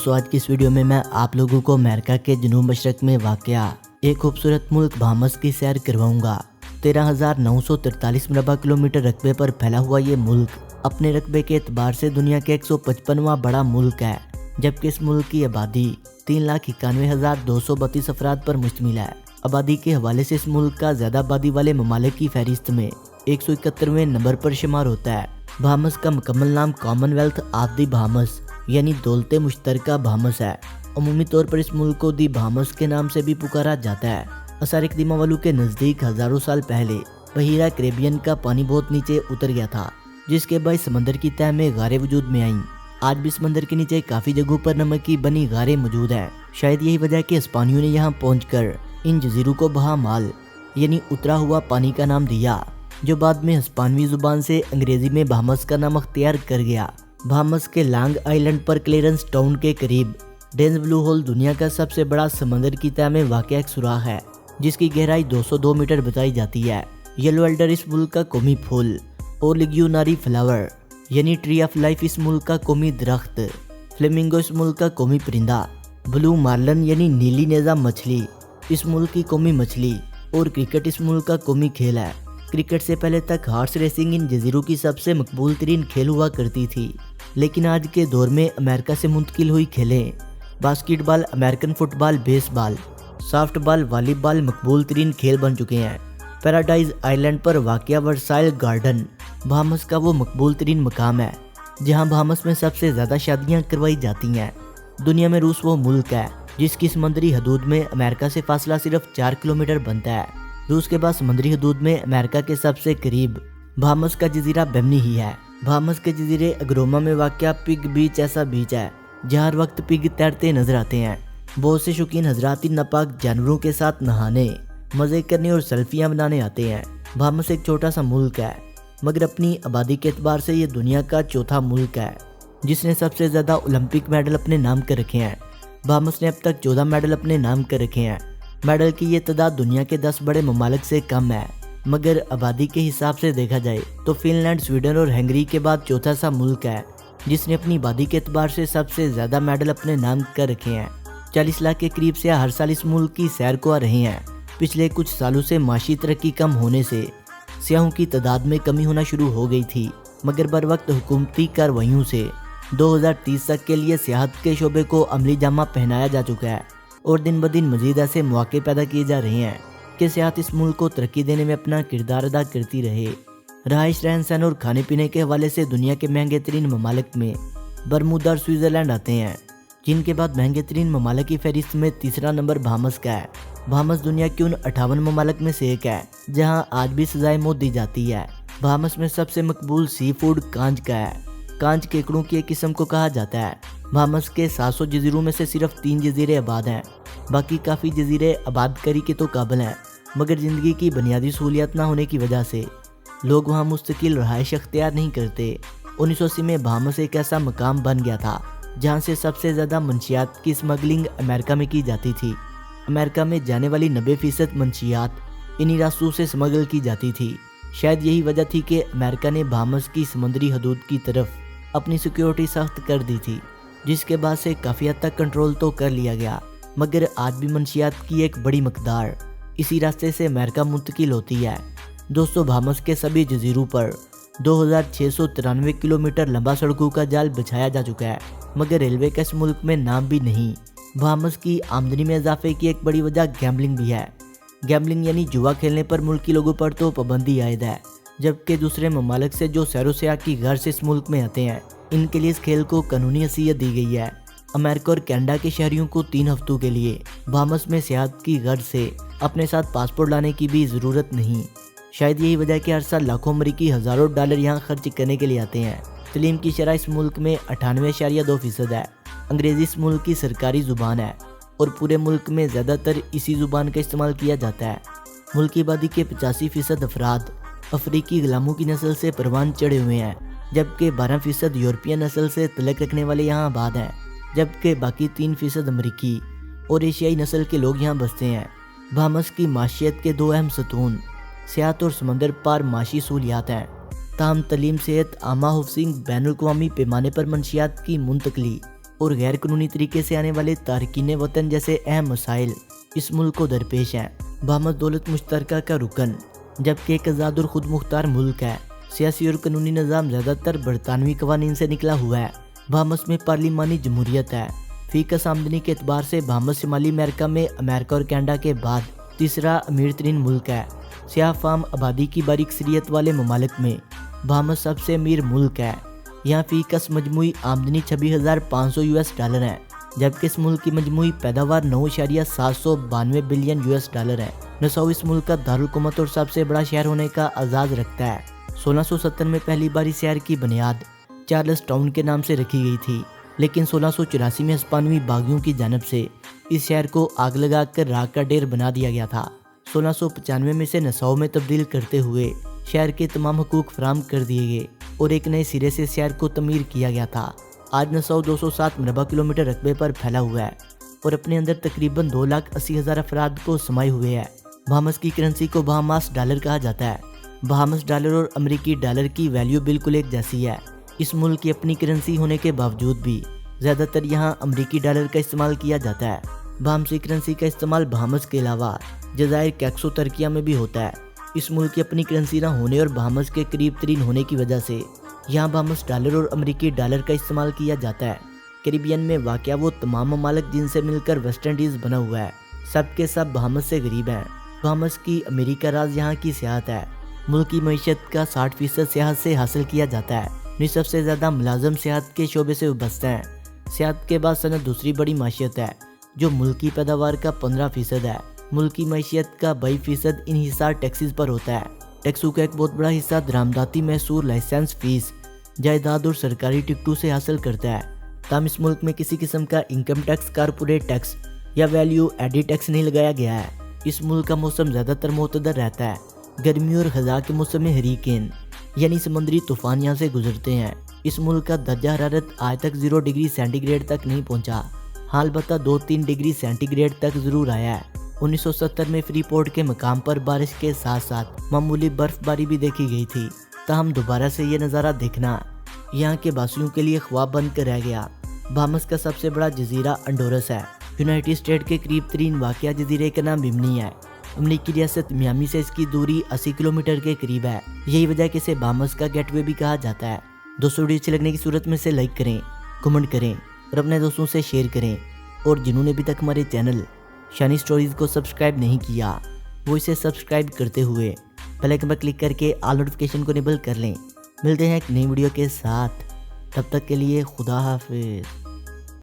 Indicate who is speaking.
Speaker 1: دوستوں آج کی اس ویڈیو میں آپ لوگوں کو امریکہ کے جنوب مشرق میں واقع ایک خوبصورت ملک بہامس کی سیر کرواؤں گا۔ 13,943 مربع کلومیٹر رقبے پر پھیلا ہوا یہ ملک اپنے رقبے کے اعتبار سے دنیا کے 155واں بڑا ملک ہے، جبکہ اس ملک کی آبادی 3,91,232 افراد پر مشتمل ہے۔ آبادی کے حوالے سے اس ملک کا زیادہ آبادی والے ممالک کی فہرست میں 171ویں نمبر پر شمار ہوتا ہے۔ بہامس کا مکمل نام کامن ویلتھ آف دی بہامس یعنی دولت مشترکہ بہامس ہے۔ عمومی طور پر اس ملک کو دی بہامس کے نام سے بھی پکارا جاتا ہے۔ آثار قدیمہ والوں کے نزدیک ہزاروں سال پہلے بحیرہ کیریبین کا پانی بہت نیچے اتر گیا تھا، جس کے باعث سمندر کی تہہ میں غاریں وجود میں آئیں۔ آج بھی سمندر کے نیچے کافی جگہوں پر نمک کی بنی غاریں موجود ہیں۔ شاید یہی وجہ ہے کہ اسپانیوں نے یہاں پہنچ کر ان جزیروں کو بہامال یعنی اترا ہوا پانی کا نام دیا، جو بعد میں ہسپانوی زبان سے انگریزی میں بہامس کا نام اختیار کر گیا۔ بہامس کے لانگ آئی لینڈ پر کلیرنس ٹاؤن کے قریب ڈینز بلو ہول دنیا کا سب سے بڑا سمندر کی تہہ میں واقع ایک سوراخ ہے، جس کی گہرائی 202 میٹر بتائی جاتی ہے۔ یلو ایلڈر اس ملک کا قومی پھول اور لیگیوناری فلاور یعنی ٹری آف لائف اس ملک کا قومی درخت، فلیمنگو اس ملک کا قومی پرندہ، بلو مارلن یعنی نیلی نیزہ مچھلی اس ملک کی قومی مچھلی، اور کرکٹ اس ملک کا قومی کھیل ہے۔ کرکٹ سے پہلے تک ہارس ریسنگ ان جزیروں کی سب سے مقبول ترین کھیل ہوا کرتی تھی، لیکن آج کے دور میں امریکہ سے منتقل ہوئی کھیلیں باسکٹ بال، امریکن فٹ بال، بیس بال، سافٹ بال، والی بال مقبول ترین کھیل بن چکے ہیں۔ پیراڈائز آئی لینڈ پر واقع ورسائل گارڈن بہامس کا وہ مقبول ترین مقام ہے جہاں بہامس میں سب سے زیادہ شادیاں کروائی جاتی ہیں۔ دنیا میں روس وہ ملک ہے جس کی سمندری حدود میں امریکہ سے فاصلہ صرف 4 کلومیٹر بنتا ہے۔ روس کے بعد سمندری حدود میں امریکہ کے سب سے قریب بہامس کا جزیرہ بیمنی ہی ہے۔ بہامس کے جزیرے اگروما میں واقع پگ بیچ ایسا بیچ ہے جہاں ہر وقت پگ تیرتے نظر آتے ہیں۔ بہت سے شوقین حضرات ان ناپاک جانوروں کے ساتھ نہانے، مزے کرنے اور سیلفیاں بنانے آتے ہیں۔ بہامس ایک چھوٹا سا ملک ہے، مگر اپنی آبادی کے اعتبار سے یہ دنیا کا چوتھا ملک ہے جس نے سب سے زیادہ اولمپک میڈل اپنے نام کر رکھے ہیں۔ بہامس نے اب تک 14 میڈل اپنے نام کر رکھے ہیں۔ میڈل کی یہ تعداد دنیا کے 10 بڑے ممالک سے کم ہے، مگر آبادی کے حساب سے دیکھا جائے تو فن لینڈ، سویڈن اور ہنگری کے بعد چوتھا سا ملک ہے جس نے اپنی آبادی کے اعتبار سے سب سے زیادہ میڈل اپنے نام کر رکھے ہیں۔ 40 لاکھ کے قریب سیاح ہر سال اس ملک کی سیر کو آ رہے ہیں۔ پچھلے کچھ سالوں سے معاشی ترقی کم ہونے سے سیاحوں کی تعداد میں کمی ہونا شروع ہو گئی تھی، مگر بروقت حکومتی کارروائیوں سے 2030 تک کے لیے سیاحت کے شعبے کو عملی جامہ پہنایا جا چکا ہے، اور دن بدن مزید ایسے مواقع پیدا کیے جا رہے ہیں کہ سیاحت اس ملک کو ترقی دینے میں اپنا کردار ادا کرتی رہے۔ رہائش، رہن سہن اور کھانے پینے کے حوالے سے دنیا کے مہنگے ترین ممالک میں برمودا اور سوئٹزرلینڈ آتے ہیں، جن کے بعد مہنگے ترین ممالک کی فہرست میں تیسرا نمبر بہامس کا ہے۔ بہامس دنیا کے ان 58 ممالک میں سے ایک ہے جہاں آج بھی سزائے موت دی جاتی ہے۔ بہامس میں سب سے مقبول سی فوڈ کانچ کا ہے۔ کانچ کیکڑوں کی ایک قسم کو کہا جاتا ہے۔ بہامس کے 700 جزیروں میں سے صرف 3 جزیرے آباد ہیں، باقی کافی جزیرے آباد کاری کے تو قابل ہیں، مگر زندگی کی بنیادی سہولیات نہ ہونے کی وجہ سے لوگ وہاں مستقل رہائش اختیار نہیں کرتے۔ 1980 میں بہامس ایک ایسا مقام بن گیا تھا جہاں سے سب سے زیادہ منشیات کی اسمگلنگ امریکہ میں کی جاتی تھی۔ امریکہ میں جانے والی 90% منشیات انہی راستوں سے اسمگل کی جاتی تھی۔ شاید یہی وجہ تھی کہ امریکہ نے بہامس کی سمندری حدود کی طرف اپنی سیکیورٹی سخت کر دی تھی، جس کے بعد سے کافی حد تک کنٹرول تو کر لیا گیا، مگر آج بھی منشیات کی ایک بڑی مقدار اسی راستے سے امریکہ منتقل ہوتی ہے۔ دوستو، بہامس کے سبھی جزیروں پر 2693 کلومیٹر لمبا سڑکوں کا جال بچھایا جا چکا ہے، مگر ریلوے کا اس ملک میں نام بھی نہیں۔ بہامس کی آمدنی میں اضافے کی ایک بڑی وجہ گیمبلنگ بھی ہے۔ گیمبلنگ یعنی جوا کھیلنے پر ملکی لوگوں پر تو پابندی عائد ہے، جبکہ دوسرے ممالک سے جو سیر و سیاح کی غرض سے اس ملک میں آتے ہیں، ان کے لیے اس کھیل کو قانونی حیثیت دی گئی ہے۔ امریکہ اور کینیڈا کے شہریوں کو 3 ہفتوں کے لیے بہامس میں سیاحت کی غرض سے اپنے ساتھ پاسپورٹ لانے کی بھی ضرورت نہیں۔ شاید یہی وجہ ہے کہ ہر سال لاکھوں امریکی ہزاروں ڈالر یہاں خرچ کرنے کے لیے آتے ہیں۔ تعلیم کی شرح اس ملک میں 98.2% ہے۔ انگریزی اس ملک کی سرکاری زبان ہے اور پورے ملک میں زیادہ تر اسی زبان کا استعمال کیا جاتا ہے۔ ملک کی آبادی کے 85% افراد افریقی غلاموں کی نسل سے پروان چڑھے ہوئے ہیں، جبکہ 12% یورپین نسل سے تعلق رکھنے والے یہاں آباد ہیں، جبکہ باقی 3% امریکی اور ایشیائی نسل کے لوگ یہاں بستے ہیں۔ بہامس کی معیشت کے 2 اہم ستون سیاحت اور سمندر پار معاشی سہولیات ہیں۔ تاہم تعلیم، صحت، عامہ، ہاؤسنگ، بین الاقوامی پیمانے پر منشیات کی منتقلی اور غیر قانونی طریقے سے آنے والے تارکین وطن جیسے اہم مسائل اس ملک کو درپیش ہیں۔ بہامس دولت مشترکہ کا رکن جبکہ ایک آزاد اور خود مختار ملک ہے۔ سیاسی اور قانونی نظام زیادہ تر برطانوی قوانین سے نکلا ہوا ہے۔ بہامس میں پارلیمانی جمہوریت ہے۔ فی کس آمدنی کے اعتبار سے بہامس شمالی امریکہ میں امریکہ اور کینیڈا کے بعد تیسرا امیر ترین ملک ہے۔ سیاہ فام آبادی کی بڑی اکثریت والے ممالک میں بہامس سب سے امیر ملک ہے۔ یہاں فی کس مجموعی آمدنی $26,500 ہے، جبکہ اس ملک کی مجموعی پیداوار $9.792 بلین ہے۔ نساؤ اس ملک کا دارالحکومت اور سب سے بڑا شہر ہونے کا اعزاز رکھتا ہے۔ 1670 میں پہلی بار اس شہر کی بنیاد چارلس ٹاؤن کے نام سے رکھی گئی تھی، لیکن 1684 میں ہسپانوی باغیوں کی جانب سے اس شہر کو آگ لگا کر راکھ کا ڈھیر بنا دیا گیا تھا۔ 1695 میں اسے نساؤ میں تبدیل کرتے ہوئے شہر کے تمام حقوق فراہم کر دیے گئے اور ایک نئے سرے سے شہر کو تعمیر کیا گیا تھا۔ آج نساؤ 207 مربع کلومیٹر رقبے پر پھیلا ہوا ہے اور اپنے اندر تقریباً 2,80,000 افراد کو سمائے ہوئے ہے۔ بہامس کی کرنسی کو بہاماس ڈالر کہا جاتا ہے۔ بہامس ڈالر اور امریکی ڈالر کی ویلیو بالکل ایک جیسی ہے۔ اس ملک کی اپنی کرنسی ہونے کے باوجود بھی زیادہ تر یہاں امریکی ڈالر کا استعمال کیا جاتا ہے۔ بہامسی کرنسی کا استعمال بہامس کے علاوہ جزائر کیکس و ترکیہ میں بھی ہوتا ہے۔ اس ملک کی اپنی کرنسی نہ ہونے اور بہامس کے قریب ترین ہونے کی وجہ سے یہاں بہامس ڈالر اور امریکی ڈالر کا استعمال کیا جاتا ہے۔ کیریبین میں واقع وہ تمام ممالک جن سے مل کر ویسٹ انڈیز بنا ہوا ہے، سب کے سب بہامس سے غریب ہیں۔ بہامس کی امیر کا راز یہاں کی سیاحت ہے۔ ملک کی معیشت کا 60% سیاحت سے حاصل کیا جاتا ہے۔ نصف سے زیادہ ملازم سیاحت کے شعبے سے وابستہ ہیں۔ سیاحت کے بعد صنعت دوسری بڑی معیشت ہے جو ملک کی پیداوار کا 15% ہے۔ ملک کی معیشت کا 22% انحصار ٹیکسز پر ہوتا ہے۔ ٹیکسوں کا ایک بہت بڑا حصہ درآمداتی محصول، لائسنس فیس، جائیداد اور سرکاری ٹکٹوں سے حاصل کرتا ہے۔ تاہم اس ملک میں کسی قسم کا انکم ٹیکس، کارپوریٹ ٹیکس یا ویلیو ایڈڈ ٹیکس نہیں لگایا گیا ہے۔ اس ملک کا موسم زیادہ تر معتدل رہتا ہے۔ گرمی اور خزاں کے موسم میں ہریکین یعنی سمندری طوفان یہاں سے گزرتے ہیں۔ اس ملک کا درجہ حرارت آج تک 0 ڈگری سینٹی گریڈ تک نہیں پہنچا، ہاں البتہ 2-3 ڈگری سینٹی گریڈ تک ضرور آیا ہے۔ 1970 میں فری پورٹ کے مقام پر بارش کے ساتھ ساتھ معمولی برف باری بھی دیکھی گئی تھی، تاہم دوبارہ سے یہ نظارہ دیکھنا یہاں کے باسیوں کے لیے خواب بن کر رہ گیا۔ بہامس کا سب سے بڑا جزیرہ انڈورس ہے۔ یونائٹڈ اسٹیٹ کے قریب ترین واقع جزیرے کا نام بیمنی ہے۔ امریکی ریاست میامی سے اس کی دوری 80 کلومیٹر کے قریب ہے۔ یہی وجہ ہے کہ اسے بہامس کا گیٹ وے بھی کہا جاتا ہے۔ دوستوں، ویڈیو اچھی لگنے کی صورت میں سے لائک کریں، کمنٹ کریں اور اپنے دوستوں سے شیئر کریں، اور جنہوں نے ابھی تک ہمارے چینل شانی سٹوریز کو سبسکرائب نہیں کیا وہ اسے سبسکرائب کرتے ہوئے بیل آئکن پر کلک کر کے آل نوٹیفیکیشن کو انیبل کر لیں۔ ملتے ہیں ایک نئی ویڈیو کے ساتھ، تب تک کے لیے خدا حافظ۔